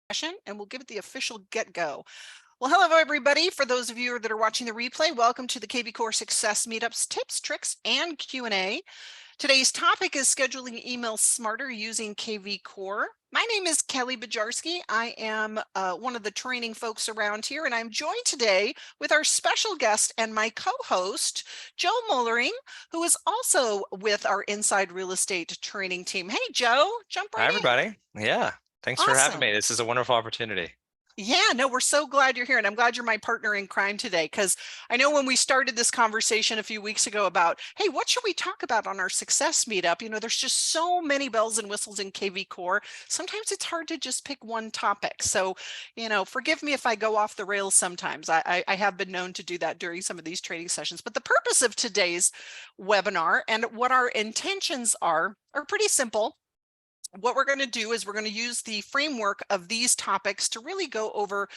And we'll give it the official get-go. Well, hello, everybody. For those of you that are watching the replay, welcome to the kvCORE Success Meetups, Tips, Tricks, and Q&A. Today's topic is scheduling emails smarter using kvCORE. My name is Kelly Bajarski. I am one of the training folks around here, and I'm joined today with our special guest and my co-host, Joe Mullering, who is also with our Inside Real Estate training team. Hey, Joe, jump Hi, right in. everybody. Yeah, thanks for having me. Awesome. This is a wonderful opportunity. Yeah, no, we're so glad you're here. And I'm glad you're my partner in crime today, because I know when we started this conversation a few weeks ago about, hey, what should we talk about on our success meetup? You know, there's just so many bells and whistles in kvCORE. Sometimes it's hard to just pick one topic. So, you know, forgive me if I go off the rails sometimes. I have been known to do that during some of these training sessions. But the purpose of today's webinar and what our intentions are pretty simple. What we're going to do is we're going to use the framework of these topics to really go over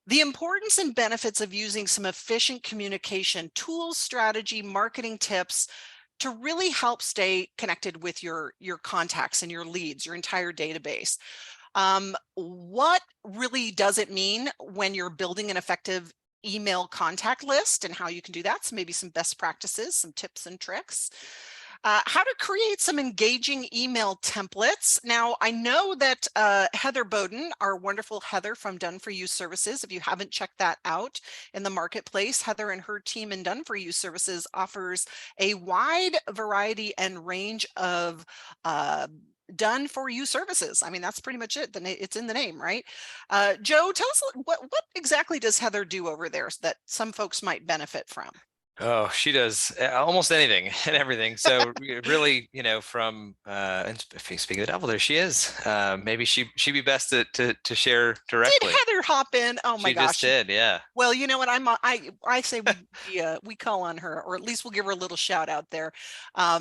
the importance and benefits of using some efficient communication tools, strategy, marketing tips to really help stay connected with your contacts and your leads, your entire database. What really does it mean when you're building an effective email contact list and how you can do that? So maybe some best practices, some tips and tricks. How to create some engaging email templates. Now, I know that Heather Bowden, our wonderful Heather from Done For You Services, if you haven't checked that out in the marketplace, Heather and her team in Done For You Services offers a wide variety and range of done for you services. I mean, that's pretty much it. It's in the name, right? Joe, tell us what exactly does Heather do over there that some folks might benefit from? Oh, she does almost anything and everything. So really, from and speaking of the devil, there she is. Maybe she'd be best to share Did directly. Heather hop in? Oh my She just gosh. did, yeah. Well, you know what? I say we call on her, or at least we'll give her a little shout out there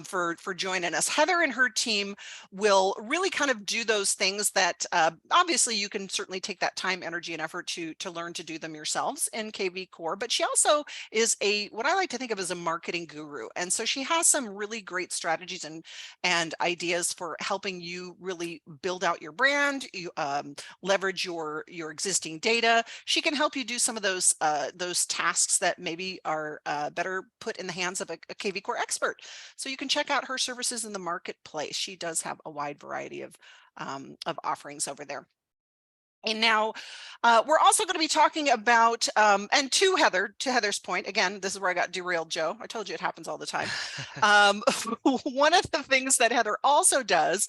for joining us. Heather and her team will really kind of do those things that obviously you can certainly take that time, energy, and effort to learn to do them yourselves in kvCORE. But she also is what I like to think of as a marketing guru, and so she has some really great strategies and ideas for helping you really build out your brand. You leverage your existing data. She can help you do some of those tasks that maybe are better put in the hands of a kvCORE expert. So you can check out her services in the marketplace. She does have a wide variety of offerings over there. And now we're also going to be talking about, and to Heather's point, again, this is where I got derailed, Joe. I told you it happens all the time. One of the things that Heather also does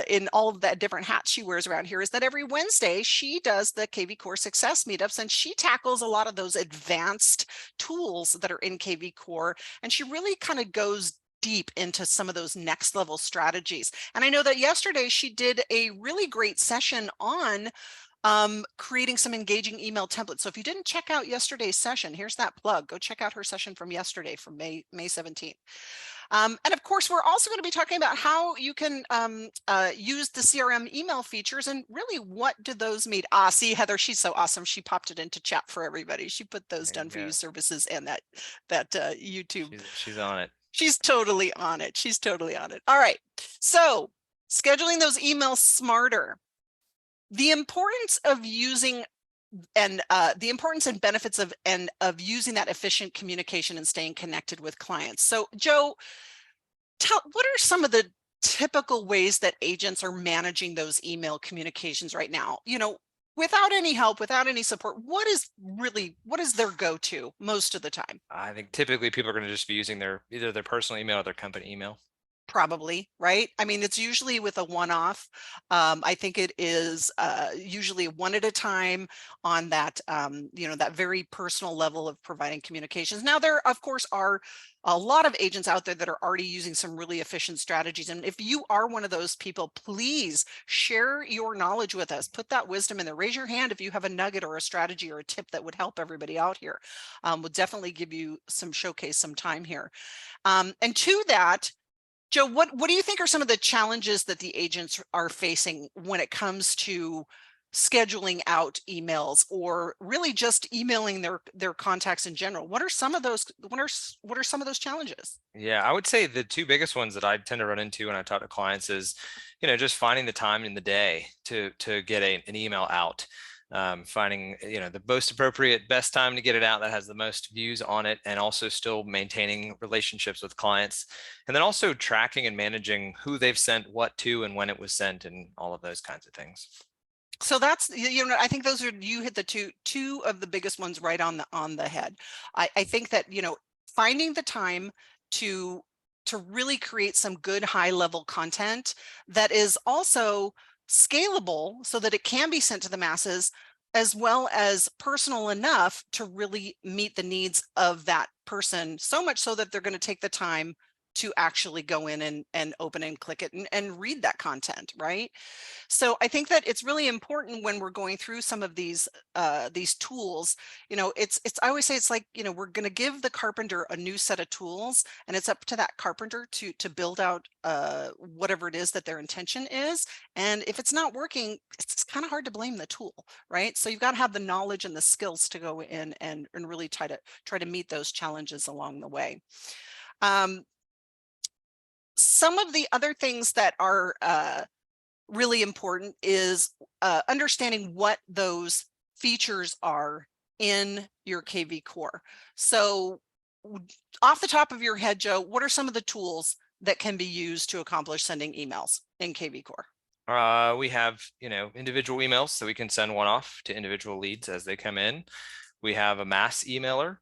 in all of the different hats she wears around here is that every Wednesday she does the kvCORE Success Meetups, and she tackles a lot of those advanced tools that are in kvCORE, and she really kind of goes deep into some of those next level strategies. And I know that yesterday she did a really great session on creating some engaging email templates. So if you didn't check out yesterday's session, here's that plug. Go check out her session from yesterday, from May 17th. And of course, we're also going to be talking about how you can use the CRM email features, and really what do those mean? See, Heather, she's so awesome. She popped it into chat for everybody. She put those Done For You services and that YouTube. She's on it. She's totally on it. She's totally on it. All right. So scheduling those emails smarter. The importance of using and the importance and benefits of using that efficient communication and staying connected with clients. So Joe, what are some of the typical ways that agents are managing those email communications right now? You know, without any help, without any support, what is their go-to most of the time? I think typically people are going to just be using either their personal email or their company email. Probably, right? I mean, it's usually with a one-off. I think it is usually one at a time on that, that very personal level of providing communications. Now, there, of course, are a lot of agents out there that are already using some really efficient strategies. And if you are one of those people, please share your knowledge with us. Put that wisdom in there. Raise your hand if you have a nugget or a strategy or a tip that would help everybody out here. We'll definitely give you showcase some time here. And to that, Joe, what do you think are some of the challenges that the agents are facing when it comes to scheduling out emails or really just emailing their contacts in general? What are some of those what are some of those challenges? Yeah, I would say the two biggest ones that I tend to run into when I talk to clients is, just finding the time in the day to get an email out. Finding, the most appropriate, best time to get it out that has the most views on it, and also still maintaining relationships with clients, and then also tracking and managing who they've sent what to and when it was sent, and all of those kinds of things. So that's, I think those are, you hit the two of the biggest ones right on the head. I think that, finding the time to really create some good high level content that is also scalable so that it can be sent to the masses, as well as personal enough to really meet the needs of that person, so much so that they're going to take the time to actually go in and open and click it and read that content, right? So I think that it's really important when we're going through some of these tools. It's I always say it's like, we're going to give the carpenter a new set of tools, and it's up to that carpenter to build out whatever it is that their intention is. And if it's not working, it's kind of hard to blame the tool, right? So you've got to have the knowledge and the skills to go in and really try to meet those challenges along the way. Um, some of the other things that are really important is understanding what those features are in your kvCORE. So off the top of your head, Joe, what are some of the tools that can be used to accomplish sending emails in kvCORE? We have, individual emails, so we can send one off to individual leads as they come in. We have a mass emailer.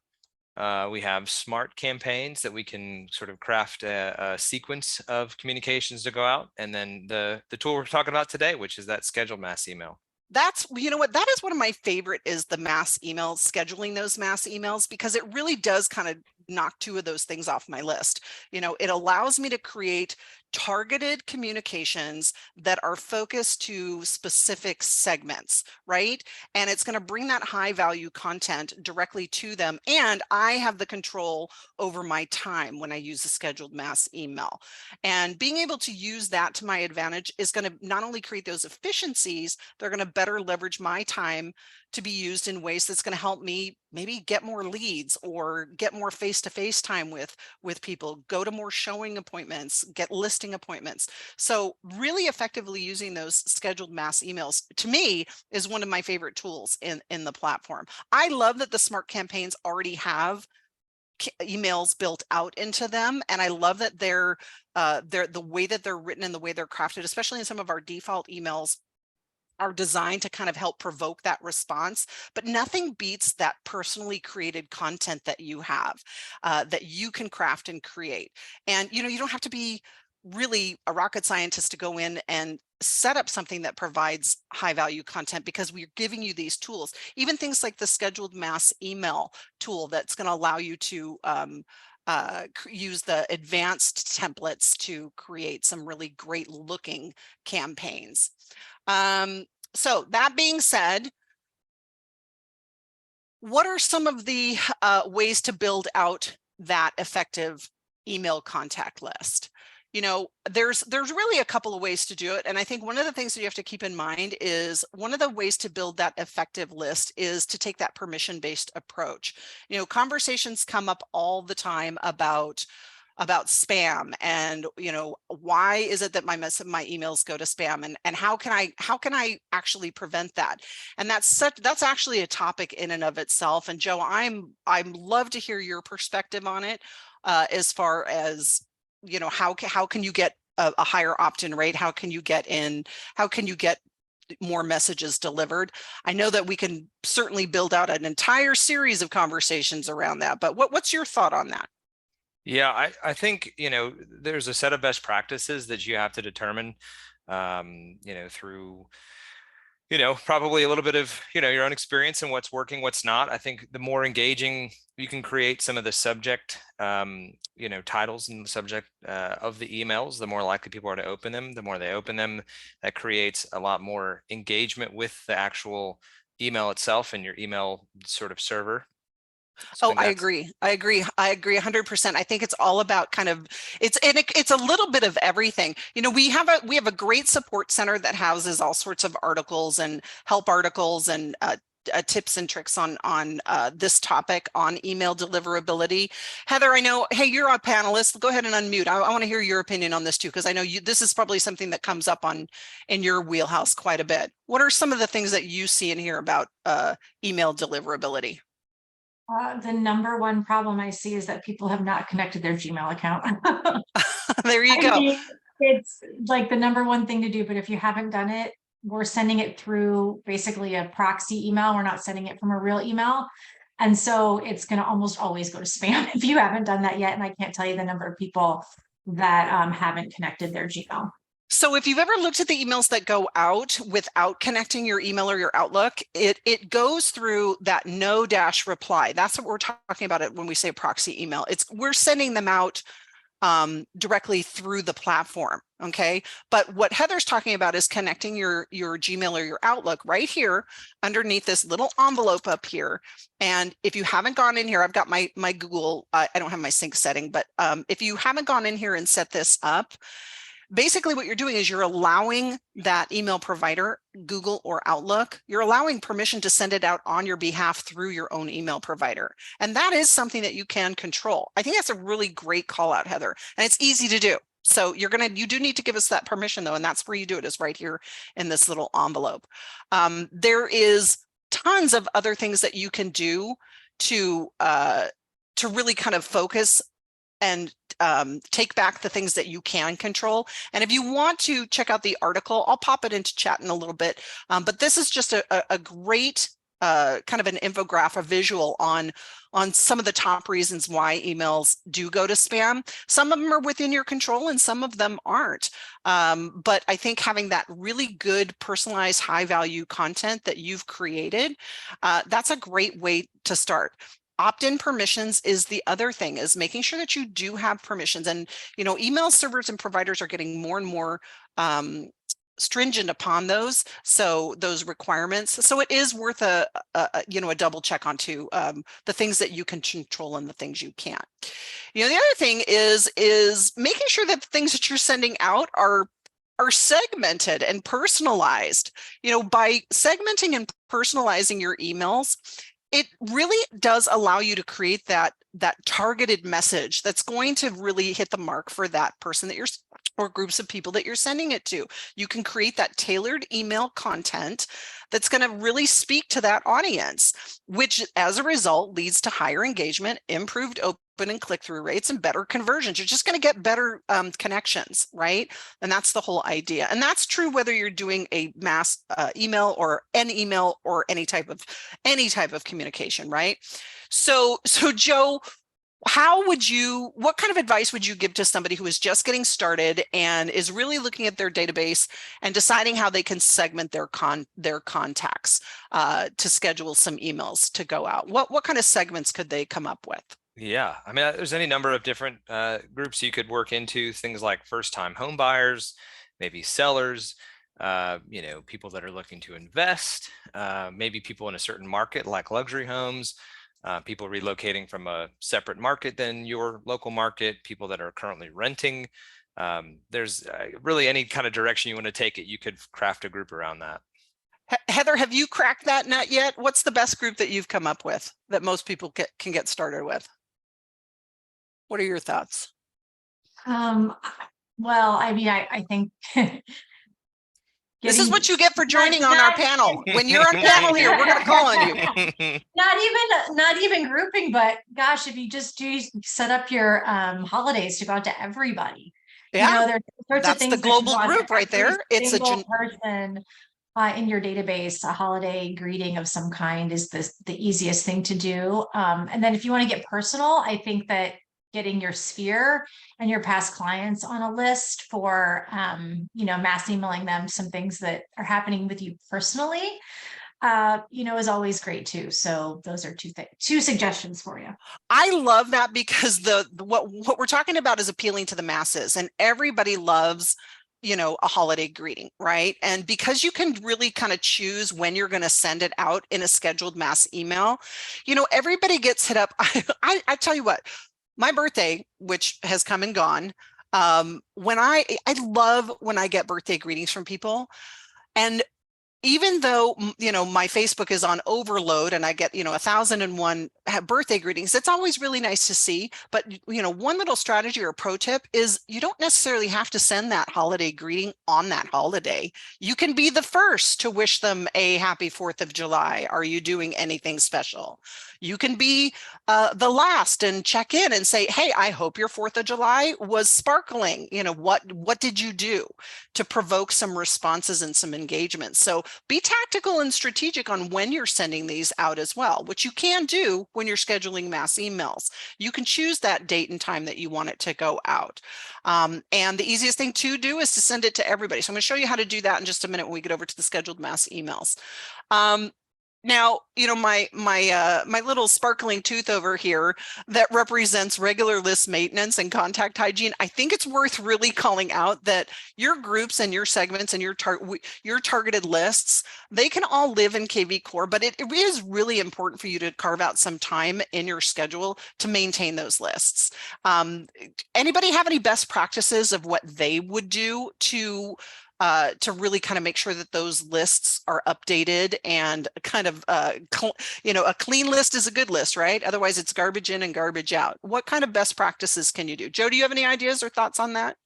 We have smart campaigns that we can sort of craft a sequence of communications to go out. And then the tool we're talking about today, which is that scheduled mass email. That's, what, that is one of my favorite, is the mass emails, scheduling those mass emails, because it really does kind of knock two of those things off my list. It allows me to create targeted communications that are focused to specific segments, right? And it's going to bring that high value content directly to them. And I have the control over my time when I use the scheduled mass email. And being able to use that to my advantage is going to not only create those efficiencies, they're going to better leverage my time to be used in ways that's going to help me maybe get more leads or get more face-to-face time with people, go to more showing appointments, get listing appointments. So really effectively using those scheduled mass emails, to me, is one of my favorite tools in the platform. I love that the smart campaigns already have emails built out into them, and I love that they're the way that they're written and the way they're crafted, especially in some of our default emails, are designed to kind of help provoke that response. But nothing beats that personally created content that you have, that you can craft and create. And you don't have to be really a rocket scientist to go in and set up something that provides high value content, because we're giving you these tools. Even things like the scheduled mass email tool that's going to allow you to use the advanced templates to create some really great looking campaigns. So that being said, what are some of the ways to build out that effective email contact list? There's really a couple of ways to do it. And I think one of the things that you have to keep in mind is one of the ways to build that effective list is to take that permission-based approach. Conversations come up all the time about spam, and why is it that my emails go to spam, and how can I actually prevent that? And that's actually a topic in and of itself. And Joe, I'm love to hear your perspective on it, as far as how can you get a higher opt-in rate? How can you get more messages delivered? I know that we can certainly build out an entire series of conversations around that, but what's your thought on that? Yeah, I think, there's a set of best practices that you have to determine, through, probably a little bit of, your own experience and what's working, what's not. I think the more engaging you can create some of the subject, titles and the subject of the emails, the more likely people are to open them. The more they open them, that creates a lot more engagement with the actual email itself and your email sort of server. So I Oh, think I that's, agree. I agree. I agree 100%. I think it's all about kind of it's a little bit of everything. You know, we have a great support center that houses all sorts of articles and help articles and tips and tricks on this topic on email deliverability. Heather, I know, hey, you're a panelist. Go ahead and unmute. I want to hear your opinion on this too, because I know this is probably something that comes up in your wheelhouse quite a bit. What are some of the things that you see and hear about email deliverability? The number one problem I see is that people have not connected their Gmail account. There you I go. mean, it's like the number one thing to do, but if you haven't done it, we're sending it through basically a proxy email. We're not sending it from a real email. And so it's going to almost always go to spam if you haven't done that yet. And I can't tell you the number of people that haven't connected their Gmail. So if you've ever looked at the emails that go out without connecting your email or your Outlook, it goes through that no dash reply. That's what we're talking about it when we say proxy email. We're sending them out directly through the platform. Okay. But what Heather's talking about is connecting your Gmail or your Outlook right here underneath this little envelope up here. And if you haven't gone in here, I've got my Google, I don't have my sync setting, but if you haven't gone in here and set this up, basically what you're doing is you're allowing that email provider, Google or Outlook, you're allowing permission to send it out on your behalf through your own email provider. And that is something that you can control. I think that's a really great call out, Heather, and it's easy to do. So you do need to give us that permission though, and that's where you do it, is right here in this little envelope. There is tons of other things that you can do to really kind of focus and take back the things that you can control. And if you want to check out the article, I'll pop it into chat in a little bit. But this is just a great kind of an infographic, a visual on some of the top reasons why emails do go to spam. Some of them are within your control and some of them aren't. But I think having that really good personalized high value content that you've created, that's a great way to start. Opt-in permissions is the other thing, is making sure that you do have permissions. And, you know, email servers and providers are getting more and more stringent upon those. So those requirements. So it is worth a double check onto the things that you can control and the things you can't. You know, the other thing is making sure that the things that you're sending out are segmented and personalized. You know, by segmenting and personalizing your emails, it really does allow you to create that targeted message that's going to really hit the mark for that person that you're, or groups of people that you're sending it to. You can create that tailored email content that's going to really speak to that audience, which as a result leads to higher engagement, improved open and click-through rates, and better conversions. You're just going to get better connections, right? And that's the whole idea. And that's true whether you're doing a mass email or an email or any type of communication, right? So Joe, what kind of advice would you give to somebody who is just getting started and is really looking at their database and deciding how they can segment their contacts to schedule some emails to go out? What kind of segments could they come up with? yeah, I mean, there's any number of different groups you could work into, things like first-time home buyers, maybe sellers, you know, people that are looking to invest, maybe people in a certain market like luxury homes, people relocating from a separate market than your local market, people that are currently renting. There's really any kind of direction you want to take it, you could craft a group around that. Heather, have you cracked that nut yet? What's the best group that you've come up with that most people can get started with? What are your thoughts? Well, I mean, I think this is what you get for joining on our panel. When you're on panel here, we're going to call on you. Not even grouping, but gosh, if you just set up your holidays to go out to everybody. Yeah, you know, there's sorts that's of things the global group right there. It's a person in your database. A holiday greeting of some kind is the easiest thing to do. And then if you want to get personal, I think that getting your sphere and your past clients on a list for, mass emailing them some things that are happening with you personally, is always great too. So those are two suggestions for you. I love that because what we're talking about is appealing to the masses, and everybody loves a holiday greeting, right? And because you can really kind of choose when you're going to send it out in a scheduled mass email, everybody gets hit up. I tell you what, my birthday, which has come and gone, when I love when I get birthday greetings from people. And even though, my Facebook is on overload and I get, 1,001 birthday greetings, it's always really nice to see. But, one little strategy or pro tip is you don't necessarily have to send that holiday greeting on that holiday. You can be the first to wish them a happy 4th of July. Are you doing anything special? You can be the last and check in and say, hey, I hope your 4th of July was sparkling. What did you do to provoke some responses and some engagement? So be tactical and strategic on when you're sending these out as well, which you can do when you're scheduling mass emails. You can choose that date and time that you want it to go out. And the easiest thing to do is to send it to everybody. So I'm going to show you how to do that in just a minute when we get over to the scheduled mass emails. Now, my little sparkling tooth over here that represents regular list maintenance and contact hygiene. I think it's worth really calling out that your groups and your segments and your targeted lists, they can all live in kvCORE, but it is really important for you to carve out some time in your schedule to maintain those lists. Anybody have any best practices of what they would do to really kind of make sure that those lists are updated and kind of, a clean list is a good list, right? Otherwise it's garbage in and garbage out. What kind of best practices can you do? Joe, do you have any ideas or thoughts on that?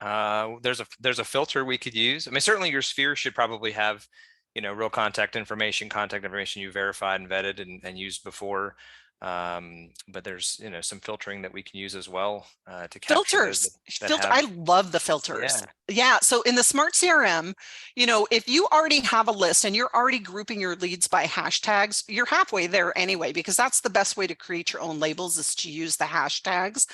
There's a filter we could use. I mean, certainly your sphere should probably have, real contact information you verified and vetted and used before. But there's, some filtering that we can use as well to capture filters. I love the filters. Yeah. So in the Smart CRM, if you already have a list and you're already grouping your leads by hashtags, you're halfway there anyway, because that's the best way to create your own labels is to use the hashtags.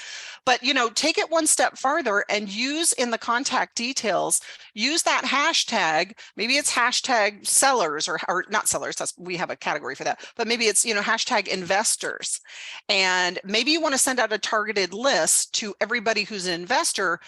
But, take it one step farther and use in the contact details, use that hashtag. Maybe it's hashtag sellers or not sellers. We have a category for that, but maybe it's, hashtag investors. And maybe you want to send out a targeted list to everybody who's an investor,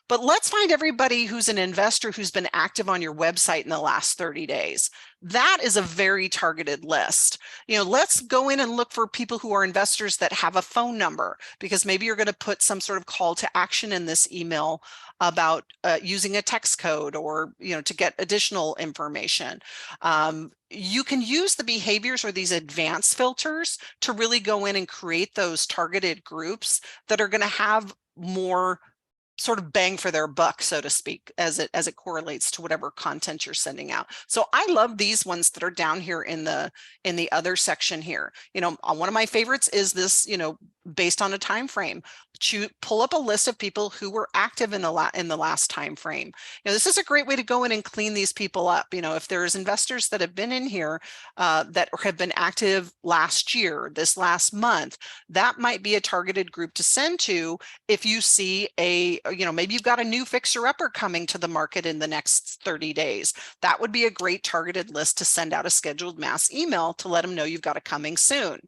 but let's find everybody who's an investor who's been active on your website in the last 30 days. That is a very targeted list. Let's go in and look for people who are investors that have a phone number, because maybe you're going to put some sort of call to action in this email about using a text code or, to get additional information. You can use the behaviors or these advanced filters to really go in and create those targeted groups that are going to have more sort of bang for their buck, so to speak, as it correlates to whatever content you're sending out. So I love these ones that are down here in the other section here. One of my favorites is this, based on a time frame. Pull up a list of people who were active in the last time frame. This is a great way to go in and clean these people up. If there's investors that have been in here that have been active last year, this last month, that might be a targeted group to send to. If you see maybe you've got a new fixer-upper coming to the market in the next 30 days, that would be a great targeted list to send out a scheduled mass email to let them know you've got a coming soon.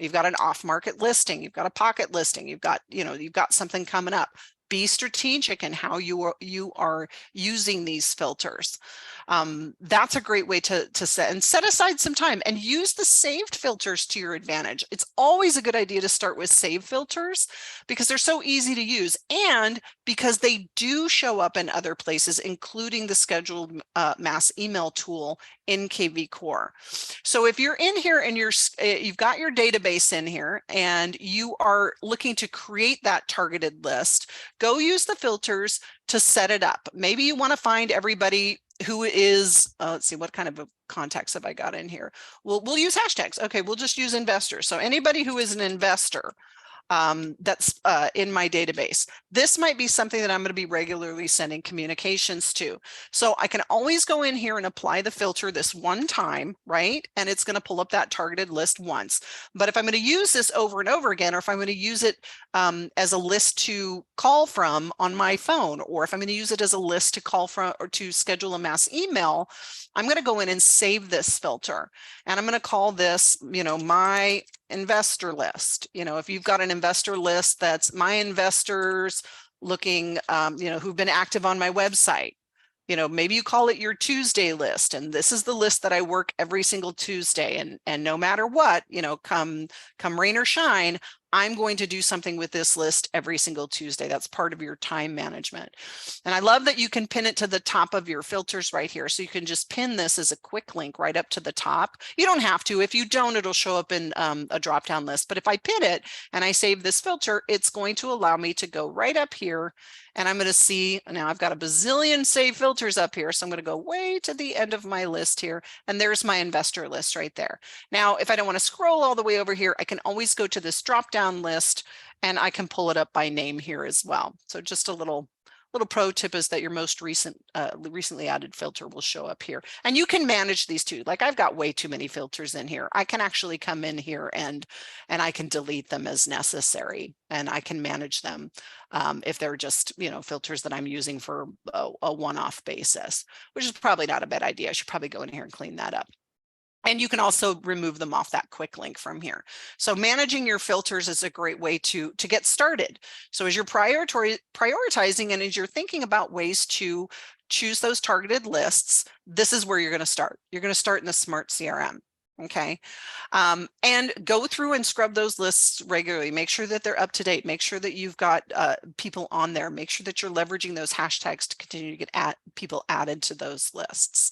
You've got an off-market listing, you've got a pocket listing, you've got something coming up. Be strategic in how you are using these filters. That's a great way to set aside some time and use the saved filters to your advantage. It's always a good idea to start with save filters because they're so easy to use and because they do show up in other places, including the scheduled mass email tool in kvCORE. So if you're in here and you've got your database in here and you are looking to create that targeted list, go use the filters to set it up. Maybe you want to find everybody who is, let's see, what kind of contacts have I got in here? We'll use hashtags. Okay, we'll just use investors. So anybody who is an investor that's in my database. This might be something that I'm going to be regularly sending communications to. So I can always go in here and apply the filter this one time, right? And it's going to pull up that targeted list once. But if I'm going to use this over and over again, or if I'm going to use it as a list to call from on my phone, or if I'm going to use it as a list to call from or to schedule a mass email, I'm going to go in and save this filter. And I'm going to call this, my investor list. If you've got an investor list that's my investors looking, who've been active on my website. Maybe you call it your Tuesday list, and this is the list that I work every single Tuesday. And no matter what, come rain or shine, I'm going to do something with this list every single Tuesday. That's part of your time management. And I love that you can pin it to the top of your filters right here. So you can just pin this as a quick link right up to the top. You don't have to. If you don't, it'll show up in a drop-down list. But if I pin it and I save this filter, it's going to allow me to go right up here. And I'm going to see, now I've got a bazillion save filters up here. So I'm going to go way to the end of my list here. And there's my investor list right there. Now, if I don't want to scroll all the way over here, I can always go to this drop-down list and I can pull it up by name here as well. So just a little pro tip is that your most recently added filter will show up here. And you can manage these too. Like I've got way too many filters in here. I can actually come in here and I can delete them as necessary, and I can manage them if they're just, filters that I'm using for a one-off basis, which is probably not a bad idea. I should probably go in here and clean that up. And you can also remove them off that quick link from here. So managing your filters is a great way to get started. So as you're prioritizing and as you're thinking about ways to choose those targeted lists, this is where you're going to start. You're going to start in the Smart CRM. Okay. And go through and scrub those lists regularly. Make sure that they're up to date. Make sure that you've got people on there. Make sure that you're leveraging those hashtags to continue to get people added to those lists.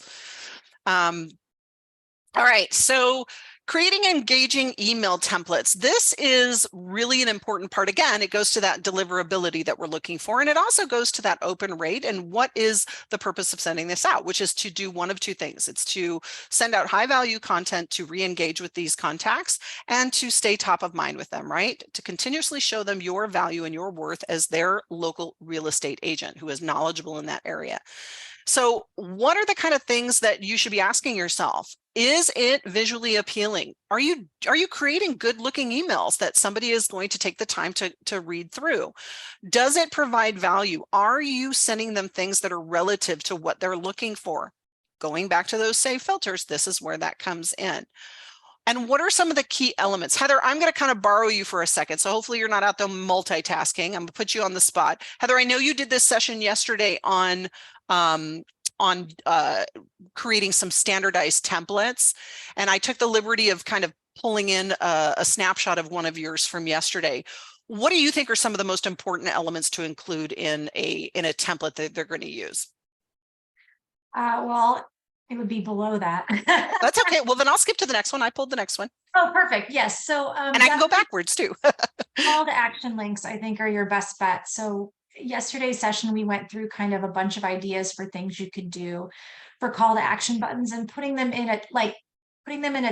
All right, so creating engaging email templates. This is really an important part. Again, it goes to that deliverability that we're looking for, and it also goes to that open rate and what is the purpose of sending this out, which is to do one of two things. It's to send out high value content to re-engage with these contacts and to stay top of mind with them, right? To continuously show them your value and your worth as their local real estate agent who is knowledgeable in that area. So what are the kind of things that you should be asking yourself? Is it visually appealing? Are you creating good looking emails that somebody is going to take the time to read through? Does it provide value? Are you sending them things that are relative to what they're looking for? Going back to those save filters, this is where that comes in. And what are some of the key elements? Heather, I'm going to kind of borrow you for a second. So hopefully you're not out there multitasking. I'm going to put you on the spot. Heather, I know you did this session yesterday on creating some standardized templates. And I took the liberty of kind of pulling in a snapshot of one of yours from yesterday. What do you think are some of the most important elements to include in a template that they're going to use? Well, it would be below that. That's okay. Well, then I'll skip to the next one. I pulled the next one. Oh, perfect. Yes. So, and I can go backwards too. Call to action links, I think, are your best bet. So yesterday's session, we went through kind of a bunch of ideas for things you could do for call to action buttons and putting them in a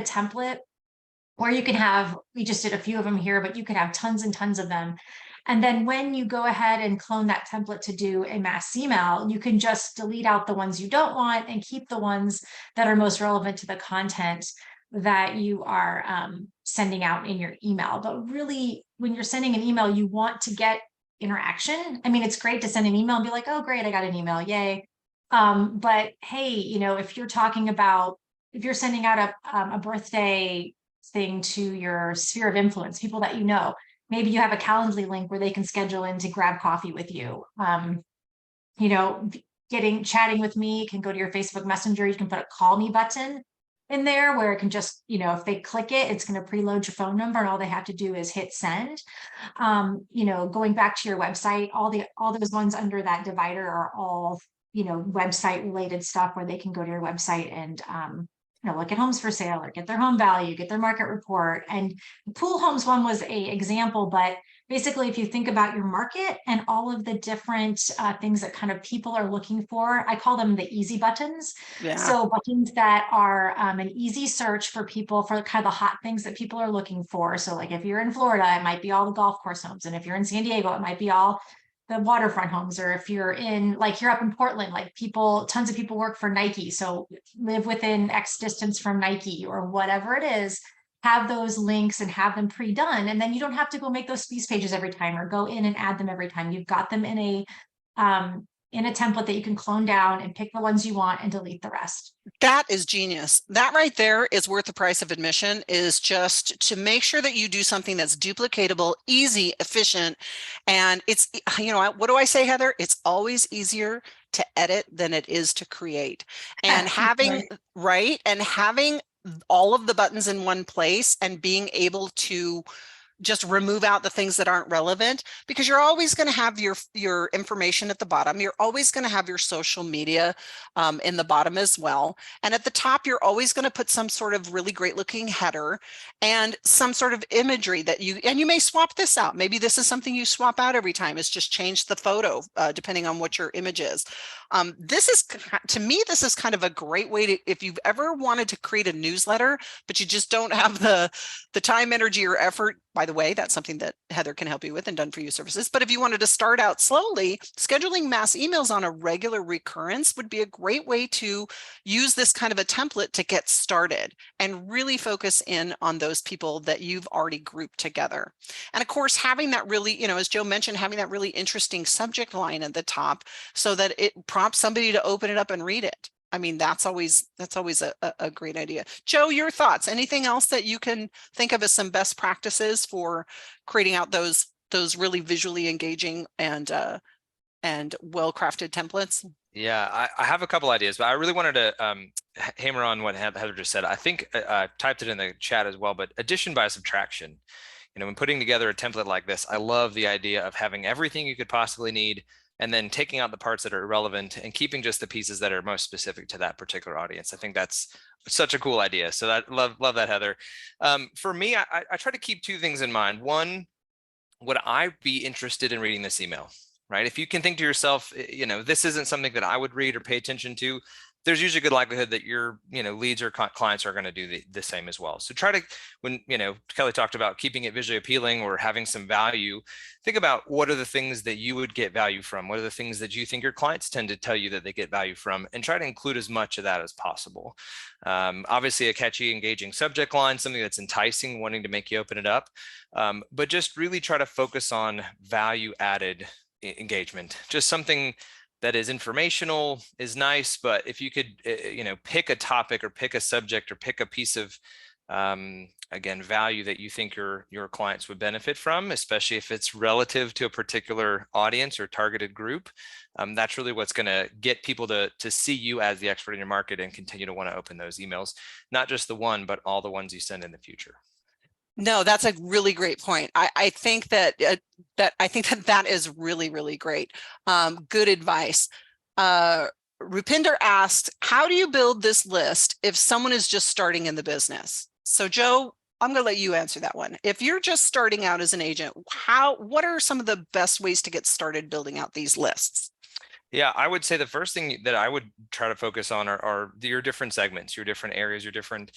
template where you can have, we just did a few of them here, but you could have tons and tons of them. And then when you go ahead and clone that template to do a mass email, you can just delete out the ones you don't want and keep the ones that are most relevant to the content that you are sending out in your email. But really, when you're sending an email, you want to get interaction. I mean, it's great to send an email and be like, oh, great, I got an email, yay. But hey, if you're talking about, if you're sending out a birthday thing to your sphere of influence, people that you know, maybe you have a Calendly link where they can schedule in to grab coffee with you. Chatting with me, can go to your Facebook Messenger. You can put a call me button in there where it can just, if they click it, it's going to preload your phone number and all they have to do is hit send. Going back to your website, all those ones under that divider are all, website related stuff where they can go to your website and, look at homes for sale or get their home value, get their market report. And the pool homes one was a example, but basically if you think about your market and all of the different things that kind of people are looking for, I call them the easy buttons. Yeah. So buttons that are an easy search for people for kind of the hot things that people are looking for. So like if you're in Florida, it might be all the golf course homes. And if you're in San Diego, it might be all the waterfront homes. Or if you're you're up in Portland, tons of people work for Nike. So live within X distance from Nike or whatever it is, have those links and have them pre-done. And then you don't have to go make those squeeze pages every time or go in and add them every time. You've got them in in a template that you can clone down and pick the ones you want and delete the rest. That is genius. That right there is worth the price of admission, is just to make sure that you do something that's duplicatable, easy, efficient. And it's, what do I say, Heather? It's always easier to edit than it is to create. And having, right. And having all of the buttons in one place and being able to just remove out the things that aren't relevant, because you're always going to have your information at the bottom. You're always going to have your social media in the bottom as well. And at the top, you're always going to put some sort of really great looking header and some sort of imagery that you may swap this out. Maybe this is something you swap out every time. It's just change the photo depending on what your image is. This is, to me, this is kind of a great way to, if you've ever wanted to create a newsletter, but you just don't have the time, energy, or effort. By the way, that's something that Heather can help you with and Done For You services. But if you wanted to start out slowly, scheduling mass emails on a regular recurrence would be a great way to use this kind of a template to get started and really focus in on those people that you've already grouped together. And of course, having that really, as Joe mentioned, having that really interesting subject line at the top so that it prompts somebody to open it up and read it. I mean, that's always a great idea. Joe, your thoughts? Anything else that you can think of as some best practices for creating out those really visually engaging and well-crafted templates? Yeah, I have a couple ideas, but I really wanted to hammer on what Heather just said. I think I typed it in the chat as well, but addition by subtraction. When putting together a template like this, I love the idea of having everything you could possibly need and then taking out the parts that are irrelevant and keeping just the pieces that are most specific to that particular audience. I think that's such a cool idea. So that love that, Heather. For me, I try to keep two things in mind. One, would I be interested in reading this email? Right? If you can think to yourself, this isn't something that I would read or pay attention to, there's usually a good likelihood that your leads or clients are going to do the same as well. So try to, when Kelly talked about keeping it visually appealing or having some value, think about what are the things that you would get value from, what are the things that you think your clients tend to tell you that they get value from, and try to include as much of that as possible. Obviously a catchy, engaging subject line, something that's enticing, wanting to make you open it up, but just really try to focus on value added engagement. Just something that is informational is nice, but if you could, pick a topic or pick a subject or pick a piece of, again, value that you think your clients would benefit from, especially if it's relative to a particular audience or targeted group, that's really what's going to get people to see you as the expert in your market and continue to want to open those emails, not just the one, but all the ones you send in the future. No, that's a really great point. I think that that is really, really great. Good advice. Rupinder asked, how do you build this list if someone is just starting in the business? So Joe, I'm going to let you answer that one. If you're just starting out as an agent, what are some of the best ways to get started building out these lists? Yeah, I would say the first thing that I would try to focus on are your different segments, your different areas, your different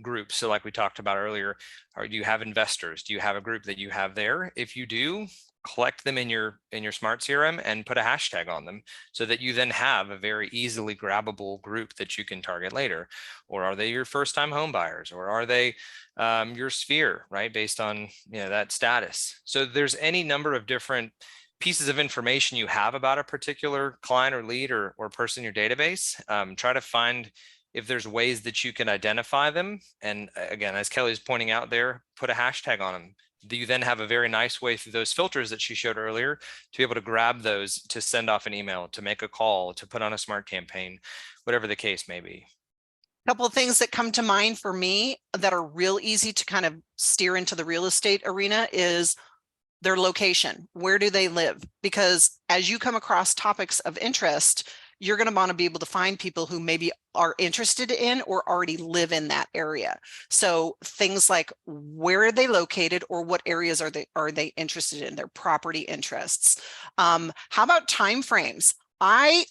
groups. So like we talked about earlier, do you have investors? Do you have a group that you have there? If you do, collect them in your smart CRM and put a hashtag on them so that you then have a very easily grabbable group that you can target later. Or are they your first time home buyers, or are they your sphere, right? Based on that status. So there's any number of different pieces of information you have about a particular client or lead or person in your database. Try to find if there's ways that you can identify them. And again, as Kelly's pointing out there, put a hashtag on them. You then have a very nice way through those filters that she showed earlier to be able to grab those, to send off an email, to make a call, to put on a smart campaign, whatever the case may be. A couple of things that come to mind for me that are real easy to kind of steer into the real estate arena is their location. Where do they live? Because as you come across topics of interest, you're going to want to be able to find people who maybe are interested in or already live in that area. So things like, where are they located, or what areas are they interested in, their property interests? How about timeframes? I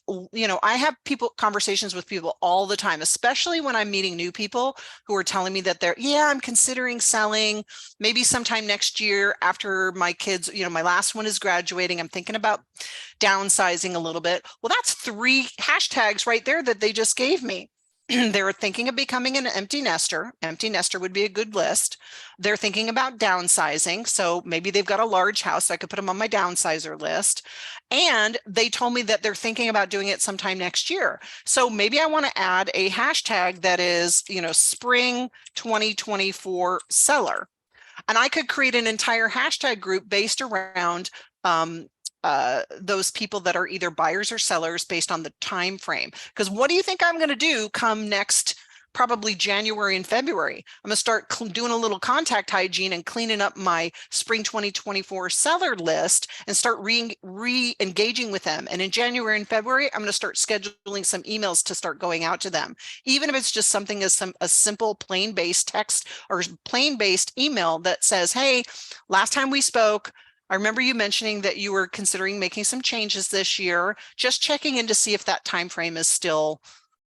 have conversations with people all the time, especially when I'm meeting new people who are telling me that I'm considering selling maybe sometime next year after my kids, my last one is graduating. I'm thinking about downsizing a little bit. Well, that's 3 hashtags right there that they just gave me. they're thinking of becoming an empty nester. Empty nester would be a good list. They're thinking about downsizing. So maybe they've got a large house. So I could put them on my downsizer list. And they told me that they're thinking about doing it sometime next year. So maybe I want to add a hashtag that is, spring 2024 seller. And I could create an entire hashtag group based around those people that are either buyers or sellers based on the time frame. Because what do you think I'm going to do come next, probably January and February? I'm going to start doing a little contact hygiene and cleaning up my spring 2024 seller list and start re-engaging with them. And in January and February, I'm going to start scheduling some emails to start going out to them. Even if it's just something as a simple plain-based text or plain-based email that says, hey, last time we spoke, I remember you mentioning that you were considering making some changes this year, just checking in to see if that time frame is still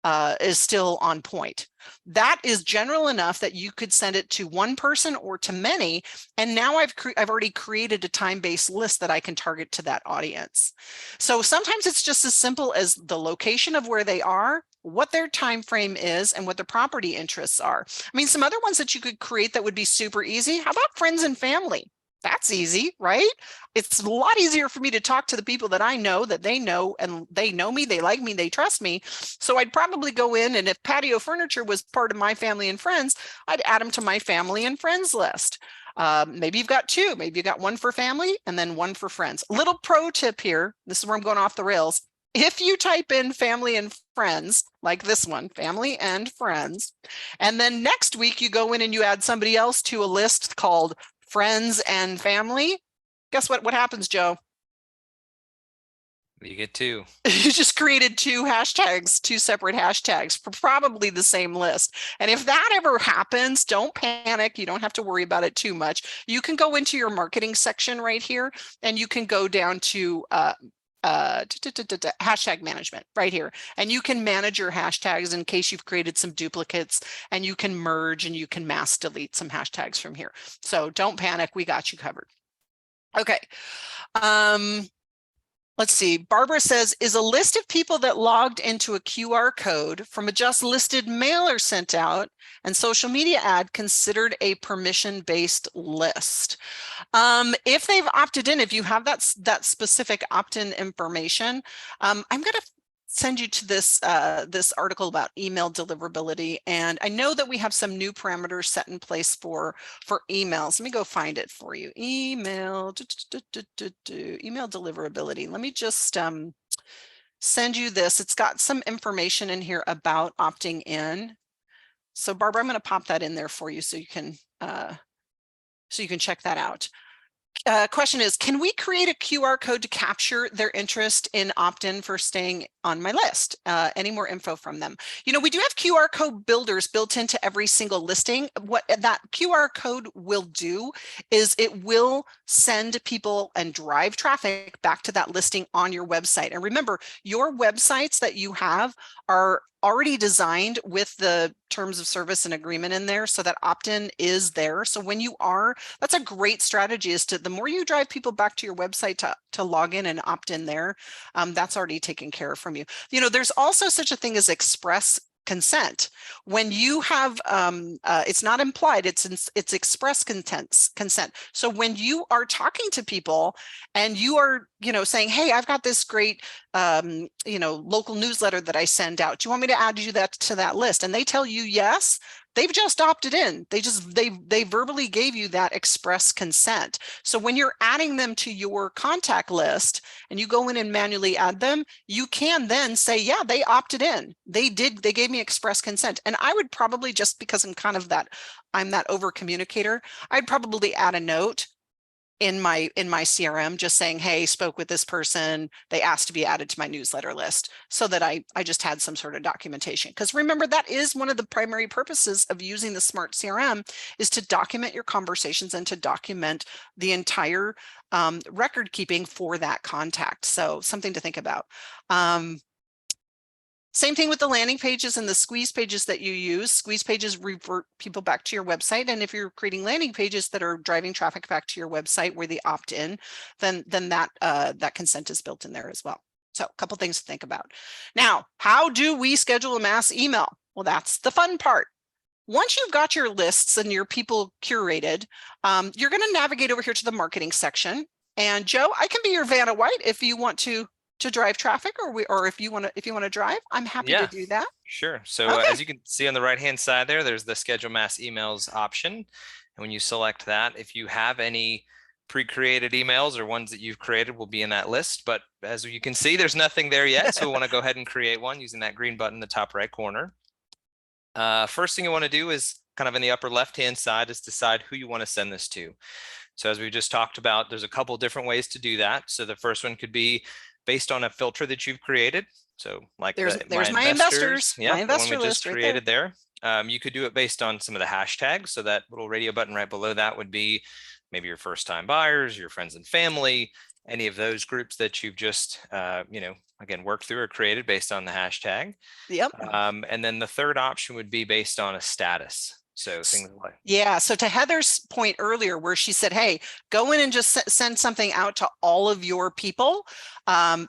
on point. That is general enough that you could send it to one person or to many. And now I've already created a time-based list that I can target to that audience. So sometimes it's just as simple as the location of where they are, what their time frame is, and what the property interests are. I mean, some other ones that you could create that would be super easy. How about friends and family? That's easy, right? It's a lot easier for me to talk to the people that I know, that they know, and they know me, they like me, they trust me. So I'd probably go in, and if patio furniture was part of my family and friends, I'd add them to my family and friends list. Maybe you've got two, maybe you got one for family and then one for friends. Little pro tip here. This is where I'm going off the rails. If you type in family and friends, like this one, family and friends, and then next week you go in and you add somebody else to a list called friends and family, guess what happens, Joe? You get two. You just created two separate hashtags for probably the same list. And if that ever happens, don't panic. You don't have to worry about it too much. You can go into your marketing section right here, and you can go down to hashtag management right here, and you can manage your hashtags in case you've created some duplicates, and you can merge and you can mass delete some hashtags from here. So don't panic, we got you covered. Okay. Let's see. Barbara says, is a list of people that logged into a QR code from a just listed mailer sent out and social media ad considered a permission-based list? If they've opted in, if you have that specific opt-in information, I'm going to send you to this this article about email deliverability, and I know that we have some new parameters set in place for emails. Let me go find it for you. Email deliverability. Let me just send you this. It's got some information in here about opting in. So Barbara, I'm going to pop that in there for you so you can check that out. Question is, can we create a QR code to capture their interest in opt-in for staying on my list? Any more info from them? We do have QR code builders built into every single listing. What that QR code will do is it will send people and drive traffic back to that listing on your website. And remember, your websites that you have are already designed with the terms of service and agreement in there, so that opt-in is there. So when you are, that's a great strategy, is to, the more you drive people back to your website to log in and opt in there, that's already taken care of from you. There's also such a thing as express consent. When you have, it's not implied, it's express consent. So when you are talking to people and you are, saying, hey, I've got this great, local newsletter that I send out. Do you want me to add you to that list? And they tell you yes, they've just opted in. They verbally gave you that express consent. So when you're adding them to your contact list and you go in and manually add them, you can then say, yeah, they opted in. They gave me express consent. And I would probably, just because I'm that over communicator, I'd probably add a note in my CRM just saying, hey, spoke with this person, they asked to be added to my newsletter list, so that I just had some sort of documentation. Because remember, that is one of the primary purposes of using the Smart CRM, is to document your conversations and to document the entire record keeping for that contact. So something to think about. Same thing with the landing pages and the squeeze pages that you use. Squeeze pages revert people back to your website. And if you're creating landing pages that are driving traffic back to your website where they opt in, then that consent is built in there as well. So a couple things to think about. Now, how do we schedule a mass email? Well, that's the fun part. Once you've got your lists and your people curated, you're going to navigate over here to the marketing section. And Joe, I can be your Vanna White if you want to drive traffic, or if you want to drive, I'm happy to do that. Sure. So Okay. as you can see on the right-hand side there's the schedule mass emails option. And when you select that, if you have any pre-created emails or ones that you've created will be in that list. But as you can see, there's nothing there yet. So we want to go ahead and create one using that green button in the top right corner. First thing you want to do is kind of in the upper left-hand side is decide who you want to send this to. So as we just talked about, there's a couple different ways to do that. So the first one could be based on a filter that you've created. So like there's my investors, yeah, my investor the one we list just right created there. You could do it based on some of the hashtags. So that little radio button right below that would be maybe your first time buyers, your friends and family, any of those groups that you've just, again, worked through or created based on the hashtag. Yep. And then the third option would be based on a status. So things like, yeah. So to Heather's point earlier, where she said, hey, go in and just send something out to all of your people.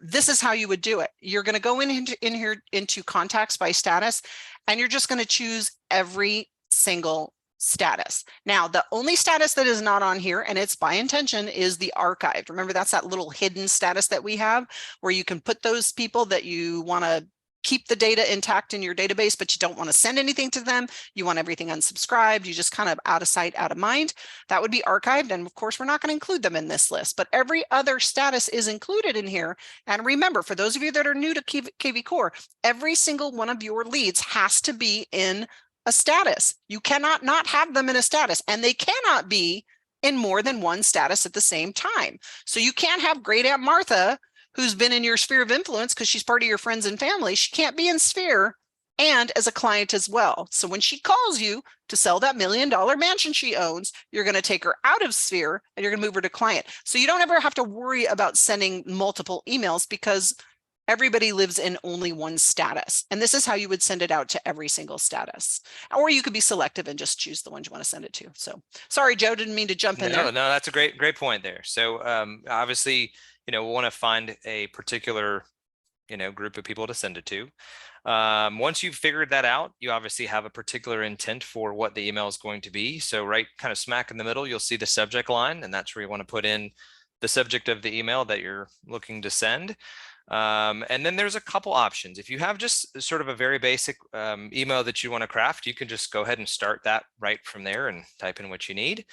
This is how you would do it. You're going to go into contacts by status, and you're just going to choose every single status. Now, the only status that is not on here, and it's by intention, is the archived. Remember, that's that little hidden status that we have where you can put those people that you want to keep the data intact in your database, but you don't want to send anything to them. You want everything unsubscribed. You just kind of out of sight, out of mind. That would be archived. And of course, we're not going to include them in this list, but every other status is included in here. And remember, for those of you that are new to kvCORE, every single one of your leads has to be in a status. You cannot not have them in a status, and they cannot be in more than one status at the same time. So you can't have Great Aunt Martha, who's been in your sphere of influence because she's part of your friends and family. She can't be in sphere and as a client as well. So when she calls you to sell that $1 million mansion she owns, you're going to take her out of sphere and you're going to move her to client. So you don't ever have to worry about sending multiple emails because everybody lives in only one status. And this is how you would send it out to every single status. Or you could be selective and just choose the ones you want to send it to. So sorry, Joe, didn't mean to jump in there. No, that's a great point there. So obviously, we want to find a particular, group of people to send it to. Once you've figured that out, you obviously have a particular intent for what the email is going to be. So right kind of smack in the middle, you'll see the subject line, and that's where you want to put in the subject of the email that you're looking to send. And then there's a couple options. If you have just sort of a very basic email that you want to craft, you can just go ahead and start that right from there and type in what you need.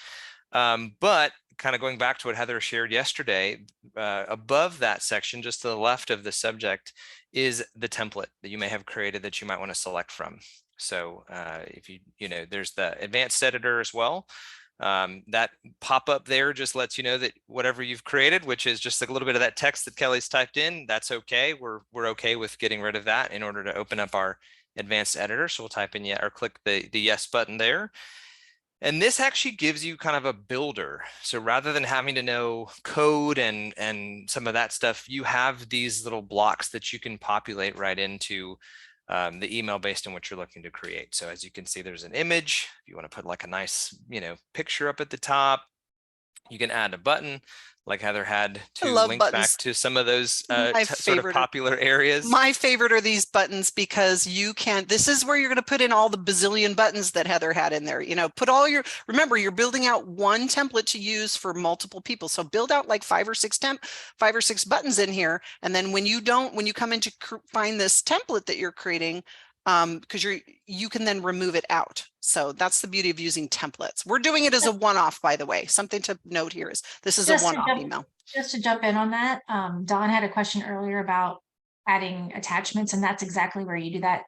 But kind of going back to what Heather shared yesterday, above that section, just to the left of the subject, is the template that you may have created that you might want to select from. So if there's the advanced editor as well. That pop-up there just lets you know that whatever you've created, which is just a little bit of that text that Kelly's typed in, that's okay. We're okay with getting rid of that in order to open up our advanced editor. So we'll type in or click the yes button there. And this actually gives you kind of a builder. So rather than having to know code and some of that stuff, you have these little blocks that you can populate right into the email based on what you're looking to create. So as you can see, there's an image. If you want to put like a nice, picture up at the top, you can add a button like Heather had to link back to some of those sort of popular areas. My favorite are these buttons because this is where you're going to put in all the bazillion buttons that Heather had in there. Put all remember, you're building out one template to use for multiple people. So build out like 5 or 6 buttons in here. And then when you come in to find this template that you're creating, because you can then remove it out. So that's the beauty of using templates. We're doing it as a one-off, by the way. Something to note here is this is a one-off email. Just to jump in on that, Dawn had a question earlier about adding attachments, and that's exactly where you do that.